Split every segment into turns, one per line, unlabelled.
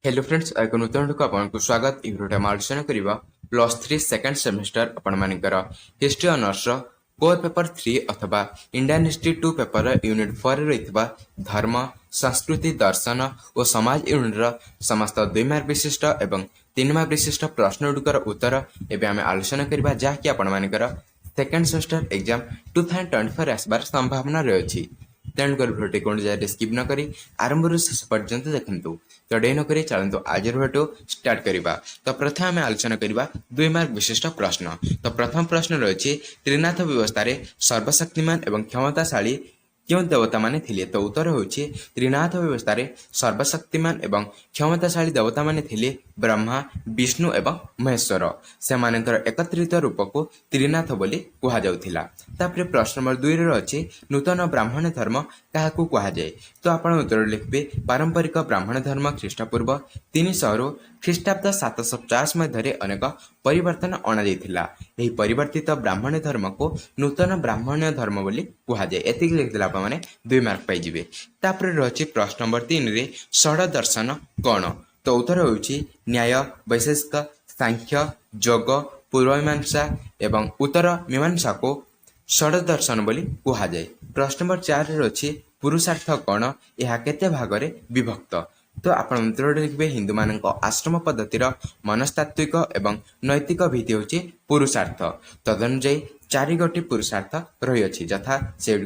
Hello friends एक नूतन को आपको स्वागत भिडियो में आलोचना करवा +3 सेकेंड सेमेस्टर आपंकर हिस्ट्री ऑनर्स कोर पेपर 3 अथवा इंडियन हिस्ट्री 2 पेपर यूनिट 4 रही धर्म संस्कृति दर्शन और समाज यूनिट समस्त 2 मार्क विशिष्ट एवं 3 मार्क विशिष्ट प्रश्न गुड़िकर उत्तर एवं आम आलोचना करवा जहाँकि आपंकर सेकेंड सेमेस्टर एग्जाम 2024 आसबार संभावना रही। तेणुकर भिडियो कौन जाए स्किप न करी आरंभ शेष पर्यंत देखु। तो डे नक चलते आज भिडियो स्टार्ट करवा। तो प्रथम आम आलोचना करवा 2 मार्क विशिष्ट प्रश्न। तो प्रथम प्रश्न रही त्रिनाथ व्यवस्था सर्वशक्तिमान एवं क्षमताशाली क्यों देवता माने थिले। तो उत्तर होछि त्रिनाथ व्यवस्था सर्वशक्तिमान एवं क्षमताशाली देवता माने थिले ब्रह्मा विष्णु एवं महेश्वर। से मानकर एकत्रित रूप को त्रिनाथ बोली कहा जाउथिला। तापरे प्रश्न नंबर 2 रे अछि नूतन ब्राह्मण धर्म काहाकू कहा जाय। तो आपण उत्तर लिखबे पारंपरिक ब्राह्मण धर्म ख्रीष्टपूर्व 300 ख्रीष्टाब्द 750 मध्य अनेक परिवर्तन अणा जाइथिला। एही परिवर्तित ब्राह्मण धर्म को नूतन ब्राह्मण धर्म बोली कहा जाय। एतिक लिखिला माने 2 मार्क पाई जिवे। तापरे रहछि प्रश्न नंबर 3 रे षड दर्शन कोन। तो उत्तर होछि न्याय वैशेषिक सांख्य योग पूर्वमीमांसा एवं उत्तर मीमांसा को षड दर्शन बोली कहा जाय। प्रश्न नंबर 4 रे अछि पुरुषार्थ कोन यह केते भागरे विभक्त। तो आपण उत्तर लिखिबे हिंदू मानक आश्रम पद्धतिर मनस्तात्विक एवं नैतिक भित्ति होछि पुरुषार्थ। तदनुसार 4 गोटी पुरुषार्थ रही अछि यथा से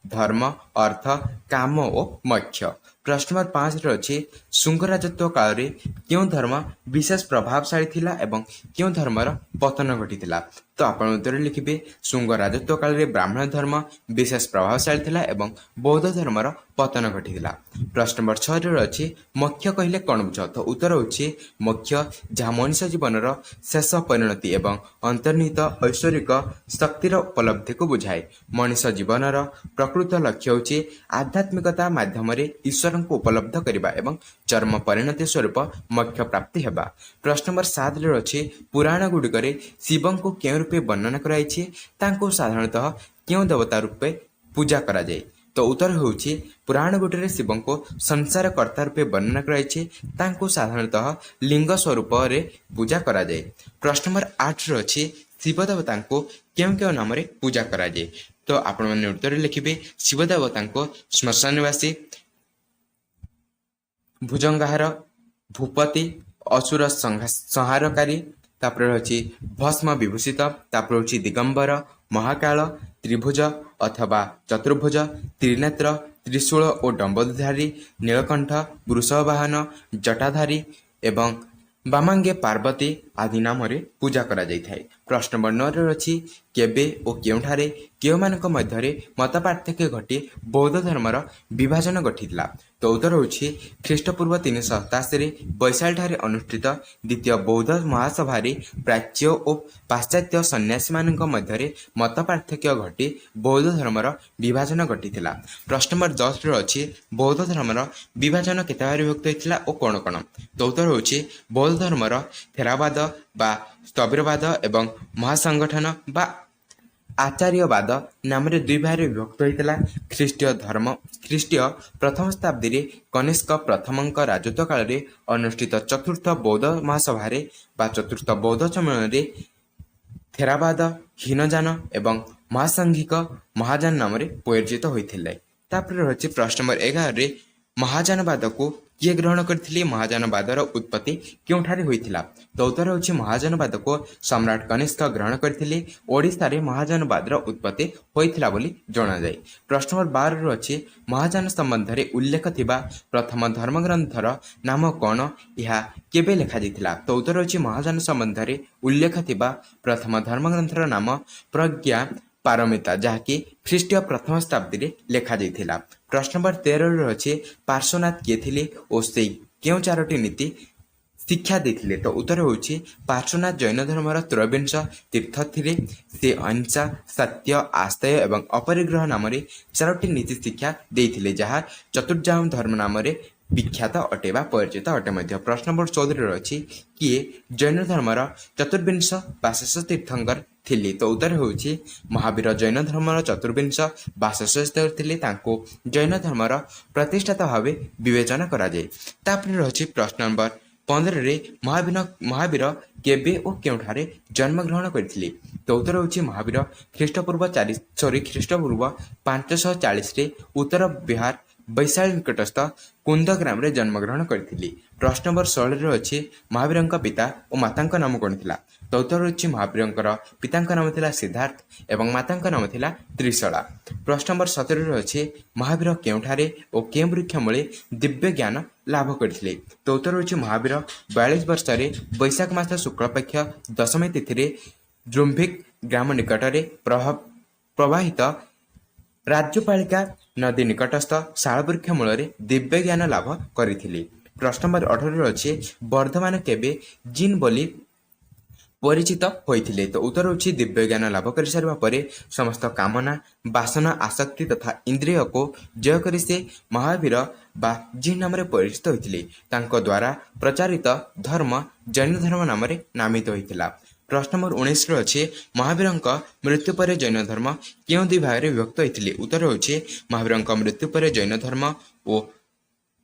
धर्म अर्थ काम और मोक्ष। प्रश्न नंबर 5 रे अछि शुंग राजत्व काल रे क्यों धर्म विशेष प्रभावशाली थिला एवं क्यों धर्मर पतन घटिथिला। तो आपण उत्तर लिखिबे शुंग राजत्व काल रे ब्राह्मण धर्म विशेष प्रभावशाली थिला एवं बौद्ध धर्मर पतन घटिथिला। प्रश्न नंबर 6 रे अछि मोक्ष कहले कोन बुझ। तो उत्तर होछि मोक्ष जहाँ मनुष्य जीवनर शेष परिणति एवं अंतर्निहित ऐश्वरिक शक्तिर उपलब्धि को बुझाए। मनुष्य जीवनर प्रकृत लक्ष्य होछि आध्यात्मिकता माध्यम ईश्वर को उपलब्ध करबा एवं चरम परिणति स्वरूप मोक्ष प्राप्ति हेबा। प्रश्न नंबर 7 रे अछि पुराण गुडिकरे शिवं को केउ रूपे वर्णना कराइछि तांको साधारणतः क्यों देवता रूपे पूजा करा जाय। तो उत्तर होछि पुराण गुटरे शिवं को संसार कर्ता रूपे वर्णना कराइछि तांको साधारणतः लिंग स्वरूप रे पूजा करा जाय। प्रश्न नंबर 8 रे अछि शिव देवता को केउ नाम रे पूजा करा जाय। तो आपण माने उत्तर लिखिबे शिव देवता को श्मशानवासी भुजंगाहार भूपति असुर संहारकारी तापर होछि भस्म विभूषित तापर होछि दिगंबर महाकाल त्रिभुज अथवा चतुर्भुज त्रिनेत्र त्रिशूल और डंबोधारी नीलकंठ वृषभवाहन जटाधारी एवं बामांगे पार्वती आदि नाम रे पूजा करा जाय थाए। प्रश्न नंबर 9 रे अछि केबे ओ केउठारे केउ मानक मध्यरे मत पार्थक्य घटी बौद्ध धर्मर विभाजन घटिला। तो उत्तर होछि ख्रीष्टपूर्व 387 रे बैशाल ठारे अनुष्ठित द्वितीय बौद्ध महासभा रे प्राच्य और पाश्चात्य सन्यासी मानक मध्यरे मत पार्थक्य घटी बौद्ध धर्मर विभाजन घटिला। प्रश्न नंबर 10 रे अछि बौद्ध धर्मर विभाजन केते भाग विभक्त होइतिला ओ कोन कोन। तो उत्तर होछि बौद्ध धर्मर थेरावाद बा स्थविरवाद एवं महासंगठन बा आचार्यवाद नाम रे 2 भाग विभक्त होइतिला। ख्रीष्टीय प्रथम शताब्दी रे कनिष्क प्रथमंक राजत्व काल रे अनुष्ठित चतुर्थ बौद्ध महासभा रे बा चतुर्थ बौद्ध सम्मेलन रे थेरावाद हीनजान एवं महासांघिक महाजान नाम रे परिचित होइथिले। तापर रहछि प्रश्न नंबर 11 रे महाजानवाद को किए ग्रहण करथिले महाजानवादर उत्पत्ति क्योंठारे होइथिला। तो उत्तर होछि महाजानवाद को सम्राट कनिष्क ग्रहण करथिले ओडिसा रे महाजानवादर उत्पत्ति होइथिला बोली जणा जाय। प्रश्न नंबर 12 रे अछि महाजान संबंध रे उल्लेख थिबा प्रथम धर्मग्रंथर नाम कोन यह केबे लिखा जायतिला। तो उत्तर होछि महाजान संबंध रे उल्लेख थिबा प्रथम धर्मग्रंथर नाम प्रज्ञा पारमिता जहाँकि ख्रीष्टीय प्रथम शताब्दी रे लिखा जायतिला। प्रश्न नंबर 13 रे अछि पार्श्वनाथ किए थिले ओ से केउ 4टी नीति शिक्षा देथिले। तो उत्तर होछि पार्श्वनाथ जैन धर्मर त्रयोविंश तीर्थ थिले। से अहिंसा सत्य आस्तेय एवं अपरिग्रह नाम रे 4टी नीति शिक्षा देथिले जहाँ चतुर्जाम धर्म नाम रे विख्यात अटे वा परिचित अटे मध्य। प्रश्न नंबर 14 अछि किए जैन धर्मर चतुर्विंश वा शेष तीर्थंकर थिले तो उत्तर होउछि महावीर जैन धर्मर चतुर्विंश वा शेष तीर्थंकर थिले तांको जैन धर्मर प्रतिष्ठाता भावे विवेचना करा जाय। तापर रहछि प्रश्न नंबर 15 रे महावीर केबे ओ केउठारे जन्म ग्रहण करथिले तो उत्तर होउछि महावीर ख्रीष्टपूर्व 540 रे उत्तर बिहार वैशाली निकटस्थ कुंद ग्राम रे जन्म ग्रहण करथिले। प्रश्न नंबर 16 रे अछि महावीरଙ୍କ पिता ओ माताଙ୍କ नाम कोन थिला तो उत्तर होउछि महावीरଙ୍କର पिताଙ୍କ नाम थिला सिद्धार्थ एवं माताଙ୍କ नाम थिला त्रिशला। प्रश्न नंबर 17 रे अछि महावीर केउठारे ओ केम वृक्ष मूले दिव्य ज्ञान लाभ करथिले तो उत्तर होउछि महावीर 42 वर्ष रे वैशाख मास शुक्ल पक्ष दशमी तिथि रे जुम्भिक ग्राम निकट रे प्रवाहित राज्यपालिका नदी निकटस्थ शालवृक्ष मूल दिव्य ज्ञान लाभ करथिले। प्रश्न नंबर 18 अच्छे वर्धमान केबे जिन बोली परिचित होइथिले तो उत्तर होछि दिव्य ज्ञान लाभ कर सारिबा परे समस्त कामना वासना आसक्ति तथा इंद्रिय को जय करि से महावीर बा जिन नाम रे परिचित होइथिले तांको द्वारा प्रचारित धर्म जैन धर्म नाम रे नामित होइथिला। प्रश्न नंबर 19 अच्छे महावीर मृत्यु पर जैन धर्म क्यों दुई भाग में विभक्त होते उत्तर होचे महावीर मृत्यु पर जैन धर्म और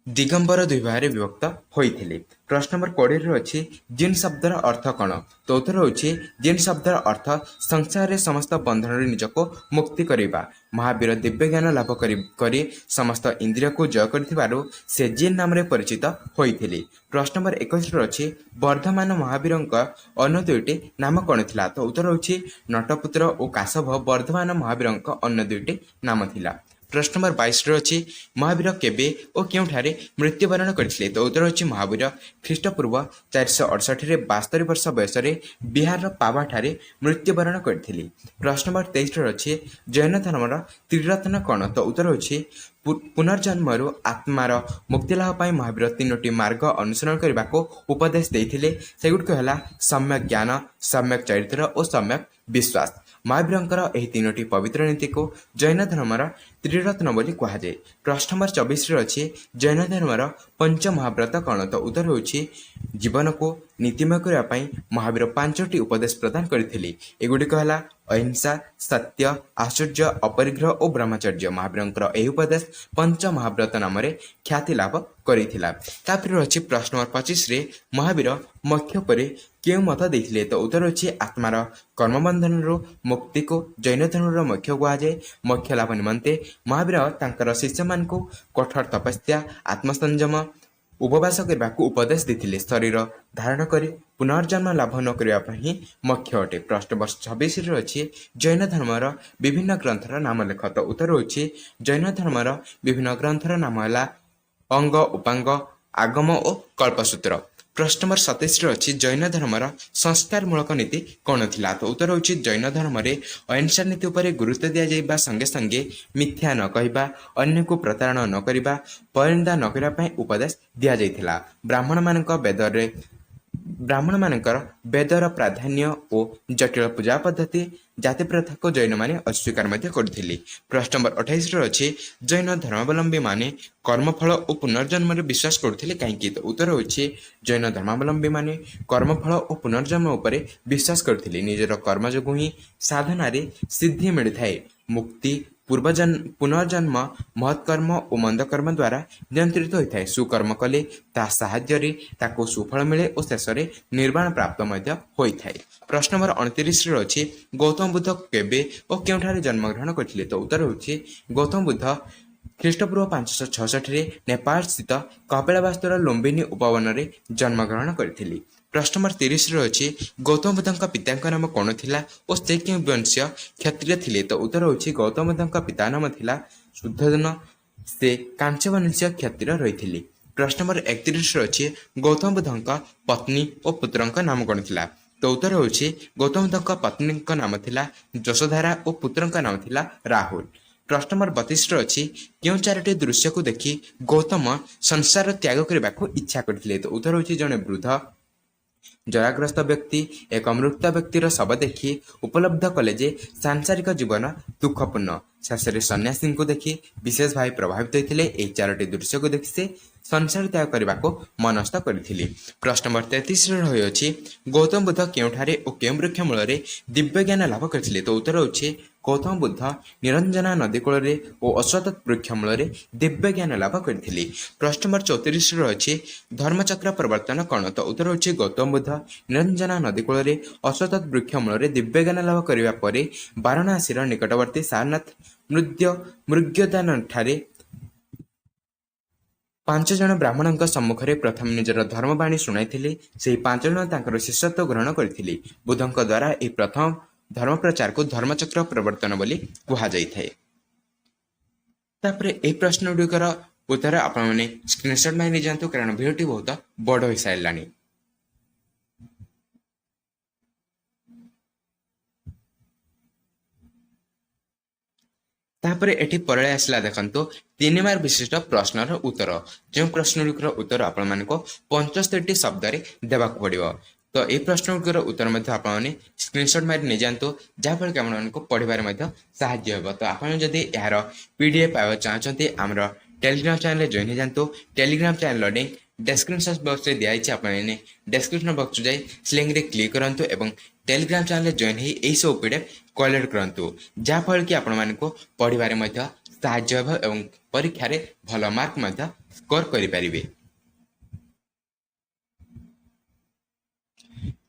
दिगंबर दुई भाग में विभक्त होते। प्रश्न नंबर 20 अच्छे जिन शब्दर अर्थ कौन तो उत्तर होचे जिन शब्दर अर्थ संसार रे समस्त बंधन निजको मुक्ति करिबा महावीर दिव्य ज्ञान लाभ करी समस्त इंद्रिय को जय करथिबारु से जिन नाम रे परिचित होइथिले। प्रश्न नंबर 21 अच्छे वर्धमान महावीर अन्य दुईटी नाम कौन थिला तो उत्तर होचे नटपुत्र और काशव वर्धमान महावीर अन्य दुईटी नाम थिला। प्रश्न नंबर 22 अच्छी महावीर केबे और केउठारे मृत्युवरण करथिले तो उत्तर होची महावीर ख्रीष्टपूर्व 468 रे 72 वर्ष बयस रे बिहार पावा ठारे मृत्युवरण करथिले। प्रश्न नंबर 23 अच्छी जैन धर्मर त्रिरत्न कौन तो उत्तर होची पुनर्जन्मरु आत्मार मुक्ति लाभ पाई महावीर 3टी मार्ग अनुसरण करने को उपदेश देथिले सेगुड को हला सम्यक ज्ञान सम्यक चरित्र और सम्यक विश्वास। महावीरंकर एही 3टी पवित्र नीति को जैन धर्मर त्रिरत्न बोली कहा जाए। प्रश्न नंबर 24 अच्छे जैन धर्मर पंच महाव्रत कौन तो उत्तर होची जीवन को नीतिमय करने महावीर 5टी उपदेश प्रदान करथिले एगुड़िक हला अहिंसा सत्य आश्चर्य अपरिग्रह और ब्रह्मचर्य। महावीरंकर एही उपदेश पंच महाव्रत नाम रे ख्याति लाभ करिथिला। तापर अछि प्रश्न नंबर 25 रे महावीर मोक्ष परे क्यों मत देथिले तो उत्तर अछि आत्मार कर्मबंधन मुक्ति को जैन धर्म मोक्ष कहा जाए। मोक्ष लाभ निमंते महावीर तांकर शिष्य मान को कठोर तपस्या आत्मसंयम उपवास करने को उपदेश देथिले शरीर धारण कर पुनर्जन्म लाभ न करने ही मोक्ष अटे। प्रश्न नंबर 26 अच्छी जैन धर्मर विभिन्न ग्रंथर नाम लेख तो उत्तर होची जैन धर्मर विभिन्न ग्रंथर नाम है अंग उपांग आगम और कल्पसूत्र। प्रश्न नंबर 27 अच्छी जैन धर्मर संस्कार मूलक नीति कौन थिला तो उत्तर होची जैन धर्म रे अहिंसा नीति उपर गुरुत्व दिया जाइबा संगे संगे मिथ्या न कहबा अन्य को प्रतारण न करिबा परिनिंदा न करिबा पई उपदेश दिया जाइथिला। ब्राह्मण मानकर वेदर प्राधान्य और जटिल पूजा पद्धति जाति प्रथा को जैन माने अस्वीकार करथिले। प्रश्न नंबर 28 अच्छे जैन धर्मावलंबी माने कर्मफल और पुनर्जन्म विश्वास करथिले कहीं तो उत्तर होची जैन धर्मावलंबी माने कर्मफल और पुनर्जन्म उपरे विश्वास करथिले निजर कर्म जोगु ही साधना रे सिद्धि मिलथाए मुक्ति पुनर्जन्म महत्कर्म और मंदकर्म द्वारा नियंत्रित होता है सुकर्म कले ता साहाय्य ताको सुफल मिले और शेष में निर्वाण प्राप्त होता है। प्रश्न नंबर 29 अच्छी गौतम बुद्ध केबे और केउठारे जन्म ग्रहण करथिले तो उत्तर होची गौतम बुद्ध ख्रीष्टपूर्व 566 रे नेपाल स्थित कपिलवास्तुर लुम्बिनी उपवन रे जन्म ग्रहण करथिले। प्रश्न नंबर 30 अच्छी गौतम बुद्ध पिता नाम कौन थिला और से क्यों वंशीय क्षत्रिय थिले तो उत्तर होची गौतम बुद्ध पिता नाम थिला शुद्धोधन से कांस्य वंशीय क्षत्रिय रही। प्रश्न नंबर 31 अच्छी गौतम बुद्ध पत्नी और पुत्र नाम कौन थिला तो उत्तर होची गौतम बुद्ध पत्नी नाम थिला यशोधारा और पुत्र नाम थिला राहुल। प्रश्न नंबर 32 अच्छी क्यों 4टी दृश्य को देखी गौतम संसार त्याग करने को इच्छा करथिले तो उत्तर होची जने वृद्ध जराग्रस्त व्यक्ति एक मृत व्यक्तिर शव देखी उपलब्ध कले जे सांसारिक जीवन दुखपूर्ण शेष सन्यासी को देखी विशेष भाव प्रभावित होते 4टी दृश्य को देखी से ସଂସାର ତ୍ୟାଗ କରିବାକୁ ମନସ୍ଥ କରିଥିଲି। ପ୍ରଶ୍ନ ନମ୍ବର 33 ରହିଅଛି ଗୌତମ ବୁଦ୍ଧ କେଉଁଠାରେ ଓ କେଉଁ ବୃକ୍ଷ ମୂଳରେ ଦିବ୍ୟଜ୍ଞାନ ଲାଭ କରିଥିଲେ? ତ ଉତ୍ତର ହେଉଛି ଗୌତମ ବୁଦ୍ଧ ନିରଞ୍ଜନା ନଦୀ କୂଳରେ ଓ ଅଶ୍ୱତ୍ଥ ବୃକ୍ଷ ମୂଳରେ ଦିବ୍ୟଜ୍ଞାନ ଲାଭ କରିଥିଲେ। ପ୍ରଶ୍ନ ନମ୍ବର 34 ରହିଛି ଧର୍ମଚକ୍ର ପ୍ରବର୍ତ୍ତନ କ'ଣ? ତ ଉତ୍ତର ହେଉଛି ଗୌତମ ବୁଦ୍ଧ ନିରଞ୍ଜନା ନଦୀ କୂଳରେ ଅଶ୍ୱତ୍ଥ ବୃକ୍ଷ ମୂଳରେ ଦିବ୍ୟଜ୍ଞାନ ଲାଭ କରିବା ପରେ ବାରାଣାସୀର ନିକଟବର୍ତ୍ତୀ ସାରନାଥ ମୃଗ୍ୟଦାନଠାରେ 5 ଜଣ ବ୍ରାହ୍ମଣଙ୍କ ସମ୍ମୁଖରେ ପ୍ରଥମେ ନିଜର ଧର୍ମବାଣୀ ଶୁଣାଇଥିଲେ। ସେହି 5 ଜଣ ତାଙ୍କର ଶିଷ୍ୟତ୍ୱ ଗ୍ରହଣ କରିଥିଲେ। ବୁଦ୍ଧଙ୍କ ଦ୍ୱାରା ଏହି ପ୍ରଥମ ଧର୍ମ ପ୍ରଚାରକୁ ଧର୍ମଚକ୍ର ପ୍ରବର୍ତ୍ତନ ବୋଲି କୁହାଯାଇଥାଏ। ତାପରେ ଏହି ପ୍ରଶ୍ନ ଗୁଡ଼ିକର ଉତ୍ତର ଆପଣମାନେ ସ୍କ୍ରିନଶଟ୍ ମାରି ନେଇଯାଆନ୍ତୁ, କାରଣ ଭିଡ଼ିଓଟି ବହୁତ ବଡ଼ ହୋଇସାରିଲାଣି। ତାପରେ ଏଠି ପଳେଇ ଆସିଲା ଦେଖନ୍ତୁ 3 ମାର୍କ ବିଶିଷ୍ଟ ପ୍ରଶ୍ନର ଉତ୍ତର, ଯେଉଁ ପ୍ରଶ୍ନଗୁଡ଼ିକର ଉତ୍ତର ଆପଣମାନଙ୍କୁ 75ଟି ଶବ୍ଦରେ ଦେବାକୁ ପଡ଼ିବ। ତ ଏହି ପ୍ରଶ୍ନଗୁଡ଼ିକର ଉତ୍ତର ମଧ୍ୟ ଆପଣମାନେ ସ୍କ୍ରିନଶଟ୍ ମାରି ନେଇଯାଆନ୍ତୁ, ଯାହାଫଳରେ କି ଆପଣମାନଙ୍କୁ ପଢ଼ିବାରେ ମଧ୍ୟ ସାହାଯ୍ୟ ହେବ। ତ ଆପଣ ଯଦି ଏହାର PDF ପାଇବାକୁ ଚାହୁଁଛନ୍ତି ଆମର ଟେଲିଗ୍ରାମ ଚ୍ୟାନେଲରେ ଜଏନ୍ ହେଇଯାଆନ୍ତୁ। ଟେଲିଗ୍ରାମ ଚ୍ୟାନେଲର ଲିଙ୍କ୍ ଡେସ୍କ୍ରିପସନ୍ ବକ୍ସରେ ଦିଆଯାଇଛି। ଆପଣମାନେ ଡେସ୍କ୍ରିପସନ୍ ବକ୍ସକୁ ଯାଇ ସେ ଲିଙ୍କରେ କ୍ଲିକ୍ କରନ୍ତୁ ଏବଂ ଟେଲିଗ୍ରାମ ଚ୍ୟାନେଲରେ ଜଏନ୍ ହେଇ ଏହିସବୁ PDF କଲେକ୍ଟ କରନ୍ତୁ, ଯାହାଫଳରେ କି ଆପଣମାନଙ୍କୁ ପଢ଼ିବାରେ ମଧ୍ୟ ସାହାଯ୍ୟ ହେବ ଏବଂ ପରୀକ୍ଷାରେ ଭଲ ମାର୍କ ମଧ୍ୟ ସ୍କୋର କରିପାରିବେ।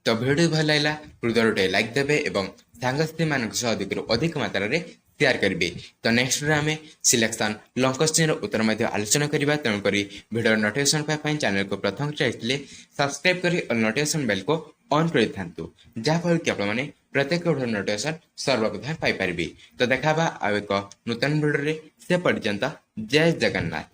ତ ଭିଡ଼ିଓ ଭଲ ଲାଗିଲା ହୃଦୟରୁ ଗୋଟେ ଲାଇକ୍ ଦେବେ ଏବଂ ସାଙ୍ଗସାଥିମାନଙ୍କ ସହ ଅଧିକରୁ ଅଧିକ ମାତ୍ରାରେ ସେୟାର କରିବେ। ତ ନେକ୍ସଟ ଭିଡ଼ିଓରେ ଆମେ ସିଲେକ୍ସନ୍ ଲଙ୍ଗ କ୍ୱେଶ୍ଚିନ୍ର ଉତ୍ତର ମଧ୍ୟ ଆଲୋଚନା କରିବା। ତେଣୁକରି ଭିଡ଼ିଓର ନୋଟିଫିକେସନ୍ ପାଇବା ପାଇଁ ଚ୍ୟାନେଲକୁ ପ୍ରଥମ ଚାହିଁଥିଲେ ସବସ୍କ୍ରାଇବ୍ କରି ନୋଟିଫିକେସନ୍ ବେଲ୍କୁ ଅନ୍ କରିଥାନ୍ତୁ, ଯାହାଫଳରେ କି ଆପଣମାନେ ପ୍ରତ୍ୟେକ ଭିଡ଼ିଓର ନୋଟିଫିକେସନ୍ ସର୍ବପ୍ରଥମେ ପାଇପାରିବେ। ତ ଦେଖା ହେବା ଆଉ ଏକ ନୂତନ ଭିଡ଼ିଓରେ, ସେ ପର୍ଯ୍ୟନ୍ତ ଜୟ ଜଗନ୍ନାଥ।